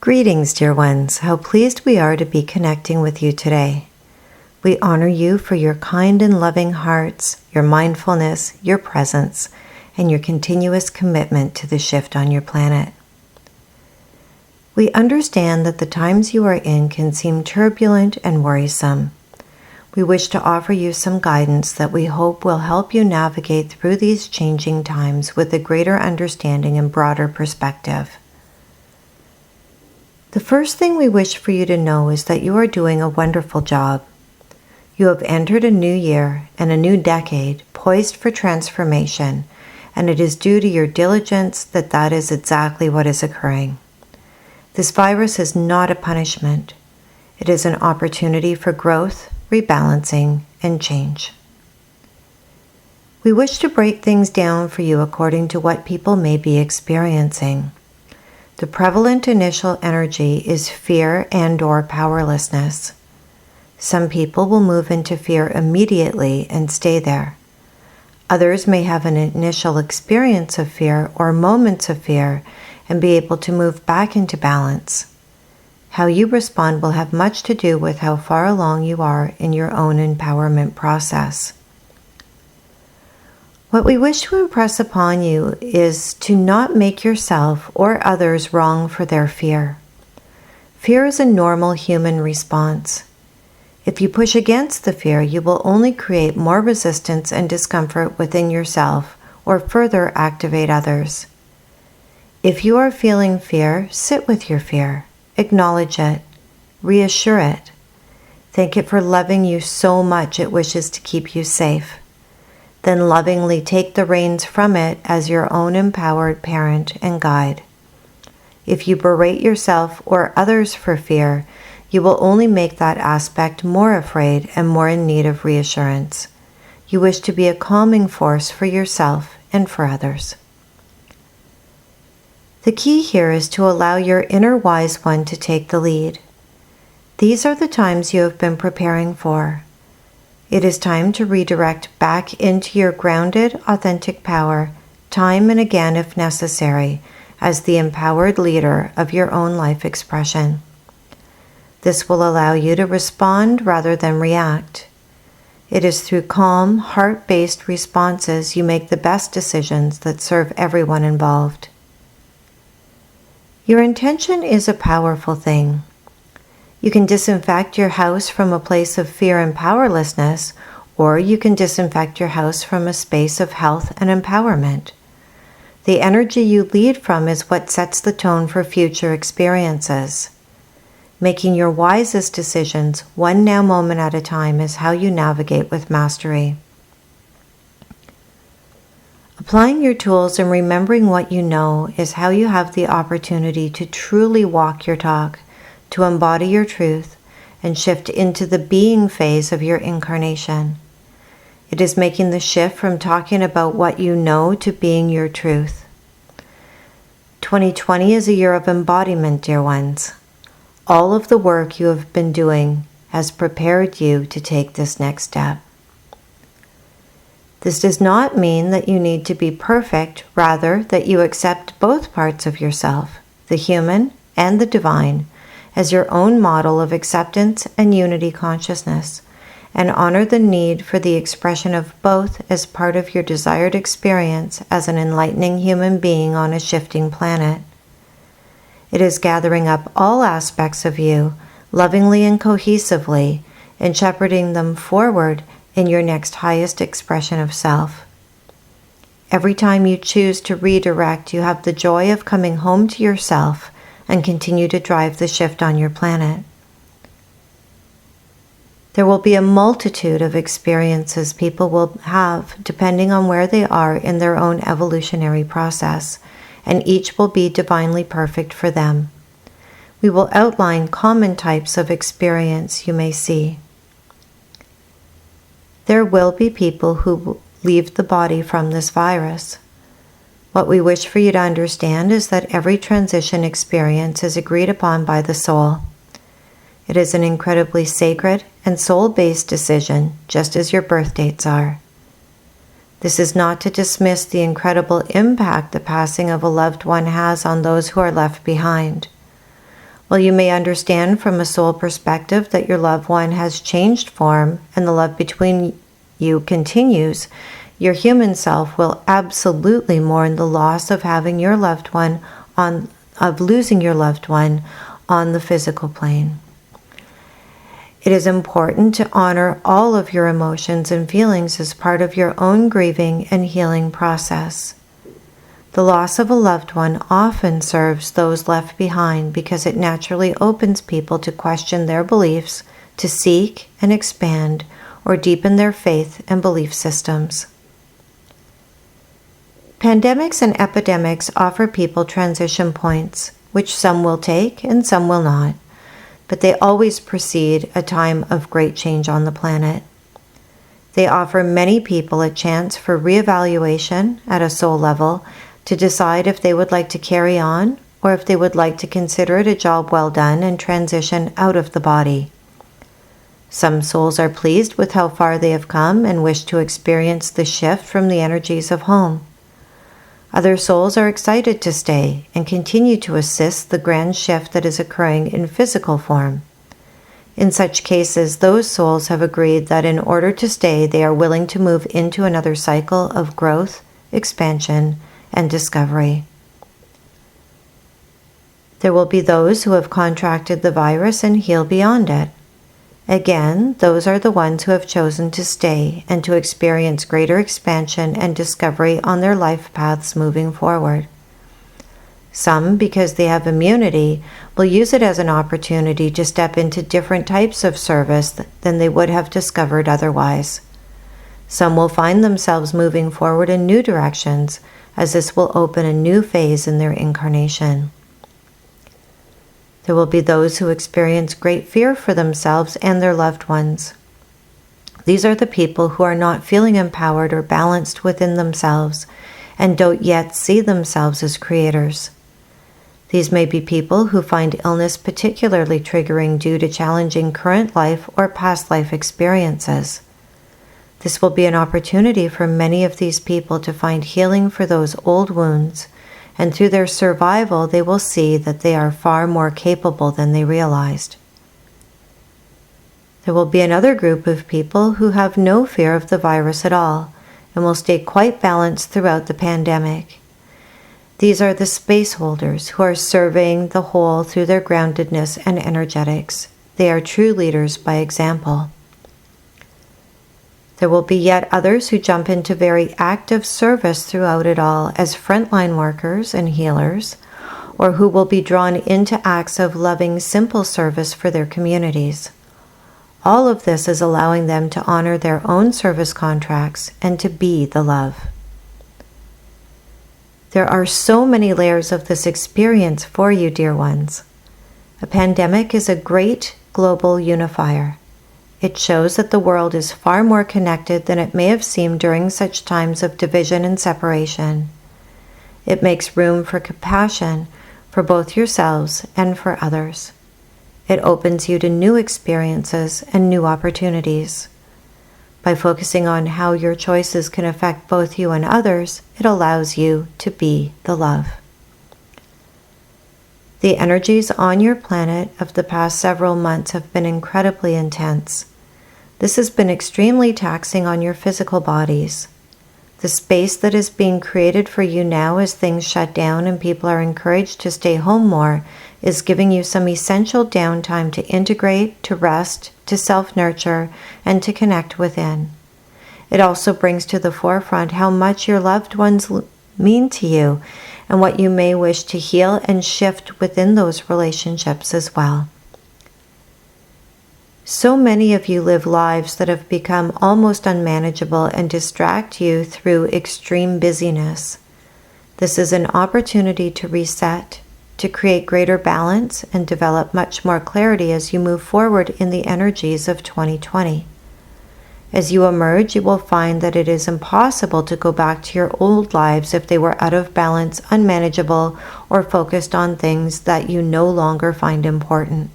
Greetings, dear ones. How pleased we are to be connecting with you today. We honor you for your kind and loving hearts, your mindfulness, your presence, and your continuous commitment to the shift on your planet. We understand that the times you are in can seem turbulent and worrisome. We wish to offer you some guidance that we hope will help you navigate through these changing times with a greater understanding and broader perspective. The first thing we wish for you to know is that you are doing a wonderful job. You have entered a new year and a new decade poised for transformation, and it is due to your diligence that is exactly what is occurring. This virus is not a punishment. It is an opportunity for growth, rebalancing, and change. We wish to break things down for you according to what people may be experiencing. The prevalent initial energy is fear and/or powerlessness. Some people will move into fear immediately and stay there. Others may have an initial experience of fear or moments of fear and be able to move back into balance. How you respond will have much to do with how far along you are in your own empowerment process. What we wish to impress upon you is to not make yourself or others wrong for their fear. Fear is a normal human response. If you push against the fear, you will only create more resistance and discomfort within yourself or further activate others. If you are feeling fear, sit with your fear, acknowledge it, reassure it. Thank it for loving you so much it wishes to keep you safe. Then lovingly take the reins from it as your own empowered parent and guide. If you berate yourself or others for fear, you will only make that aspect more afraid and more in need of reassurance. You wish to be a calming force for yourself and for others. The key here is to allow your inner wise one to take the lead. These are the times you have been preparing for. It is time to redirect back into your grounded, authentic power, time and again if necessary, as the empowered leader of your own life expression. This will allow you to respond rather than react. It is through calm, heart-based responses you make the best decisions that serve everyone involved. Your intention is a powerful thing. You can disinfect your house from a place of fear and powerlessness, or you can disinfect your house from a space of health and empowerment. The energy you lead from is what sets the tone for future experiences. Making your wisest decisions, one now moment at a time, is how you navigate with mastery. Applying your tools and remembering what you know is how you have the opportunity to truly walk your talk, to embody your truth, and shift into the being phase of your incarnation. It is making the shift from talking about what you know to being your truth. 2020 is a year of embodiment, dear ones. All of the work you have been doing has prepared you to take this next step. This does not mean that you need to be perfect, rather that you accept both parts of yourself, the human and the divine, as your own model of acceptance and unity consciousness, and honor the need for the expression of both as part of your desired experience as an enlightening human being on a shifting planet. It is gathering up all aspects of you, lovingly and cohesively, and shepherding them forward in your next highest expression of self. Every time you choose to redirect, you have the joy of coming home to yourself and continue to drive the shift on your planet. There will be a multitude of experiences people will have depending on where they are in their own evolutionary process, and each will be divinely perfect for them. We will outline common types of experience you may see. There will be people who leave the body from this virus. What we wish for you to understand is that every transition experience is agreed upon by the soul. It is an incredibly sacred and soul-based decision, just as your birth dates are. This is not to dismiss the incredible impact the passing of a loved one has on those who are left behind. While you may understand from a soul perspective that your loved one has changed form and the love between you continues, your human self will absolutely mourn the loss of having your loved one of losing your loved one on the physical plane. It is important to honor all of your emotions and feelings as part of your own grieving and healing process. The loss of a loved one often serves those left behind because it naturally opens people to question their beliefs, to seek and expand or deepen their faith and belief systems. Pandemics and epidemics offer people transition points, which some will take and some will not, but they always precede a time of great change on the planet. They offer many people a chance for reevaluation at a soul level to decide if they would like to carry on or if they would like to consider it a job well done and transition out of the body. Some souls are pleased with how far they have come and wish to experience the shift from the energies of home. Other souls are excited to stay and continue to assist the grand shift that is occurring in physical form. In such cases, those souls have agreed that in order to stay, they are willing to move into another cycle of growth, expansion, and discovery. There will be those who have contracted the virus and heal beyond it. Again, those are the ones who have chosen to stay and to experience greater expansion and discovery on their life paths moving forward. Some, because they have immunity, will use it as an opportunity to step into different types of service than they would have discovered otherwise. Some will find themselves moving forward in new directions, as this will open a new phase in their incarnation. There will be those who experience great fear for themselves and their loved ones. These are the people who are not feeling empowered or balanced within themselves and don't yet see themselves as creators. These may be people who find illness particularly triggering due to challenging current life or past life experiences. This will be an opportunity for many of these people to find healing for those old wounds, and through their survival they will see that they are far more capable than they realized. There will be another group of people who have no fear of the virus at all and will stay quite balanced throughout the pandemic. These are the space holders who are serving the whole through their groundedness and energetics. They are true leaders by example. There will be yet others who jump into very active service throughout it all as frontline workers and healers, or who will be drawn into acts of loving, simple service for their communities. All of this is allowing them to honor their own service contracts and to be the love. There are so many layers of this experience for you, dear ones. A pandemic is a great global unifier. It shows that the world is far more connected than it may have seemed during such times of division and separation. It makes room for compassion for both yourselves and for others. It opens you to new experiences and new opportunities. By focusing on how your choices can affect both you and others, it allows you to be the love. The energies on your planet of the past several months have been incredibly intense. This has been extremely taxing on your physical bodies. The space that is being created for you now as things shut down and people are encouraged to stay home more is giving you some essential downtime to integrate, to rest, to self-nurture, and to connect within. It also brings to the forefront how much your loved ones mean to you and what you may wish to heal and shift within those relationships as well. So many of you live lives that have become almost unmanageable and distract you through extreme busyness. This is an opportunity to reset, to create greater balance and develop much more clarity as you move forward in the energies of 2020. As you emerge, you will find that it is impossible to go back to your old lives if they were out of balance, unmanageable, or focused on things that you no longer find important.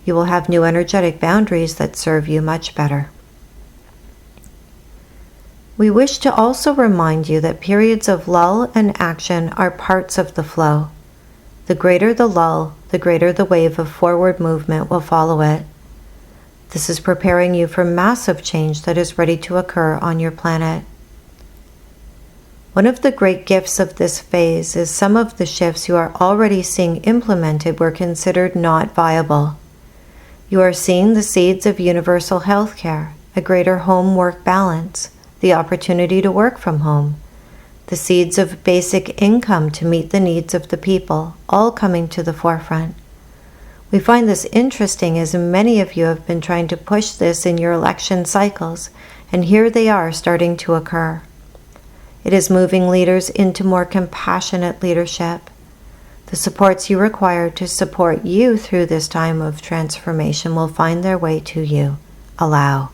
You will have new energetic boundaries that serve you much better. We wish to also remind you that periods of lull and action are parts of the flow. The greater the lull, the greater the wave of forward movement will follow it. This is preparing you for massive change that is ready to occur on your planet. One of the great gifts of this phase is some of the shifts you are already seeing implemented were considered not viable. You are seeing the seeds of universal health care, a greater home-work balance, the opportunity to work from home, the seeds of basic income to meet the needs of the people, all coming to the forefront. We find this interesting as many of you have been trying to push this in your election cycles, and here they are starting to occur. It is moving leaders into more compassionate leadership. The supports you require to support you through this time of transformation will find their way to you. Allow.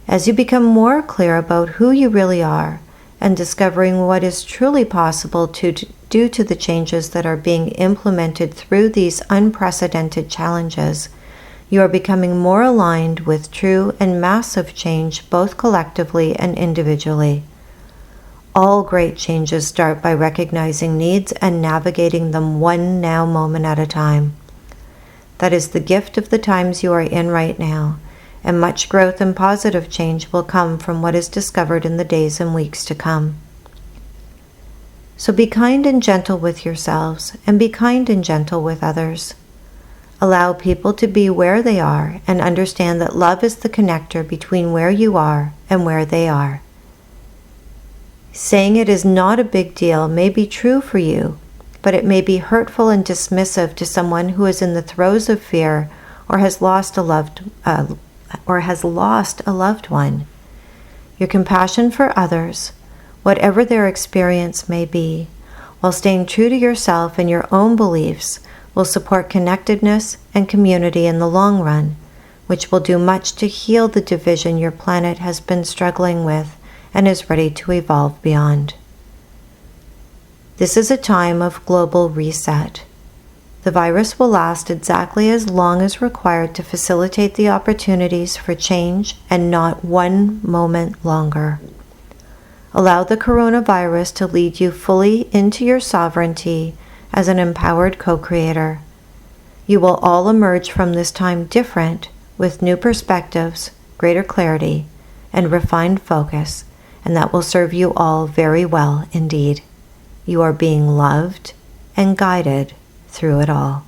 As you become more clear about who you really are and discovering what is truly possible due to the changes that are being implemented through these unprecedented challenges, you are becoming more aligned with true and massive change both collectively and individually. All great changes start by recognizing needs and navigating them one now moment at a time. That is the gift of the times you are in right now, and much growth and positive change will come from what is discovered in the days and weeks to come. So be kind and gentle with yourselves, and be kind and gentle with others. Allow people to be where they are and understand that love is the connector between where you are and where they are. Saying it is not a big deal may be true for you, but it may be hurtful and dismissive to someone who is in the throes of fear or has lost a loved one. Your compassion for others, whatever their experience may be, while staying true to yourself and your own beliefs, will support connectedness and community in the long run, which will do much to heal the division your planet has been struggling with and is ready to evolve beyond. This is a time of global reset. The virus will last exactly as long as required to facilitate the opportunities for change and not one moment longer. Allow the coronavirus to lead you fully into your sovereignty as an empowered co-creator. You will all emerge from this time different, with new perspectives, greater clarity, and refined focus, and that will serve you all very well indeed. You are being loved and guided through it all.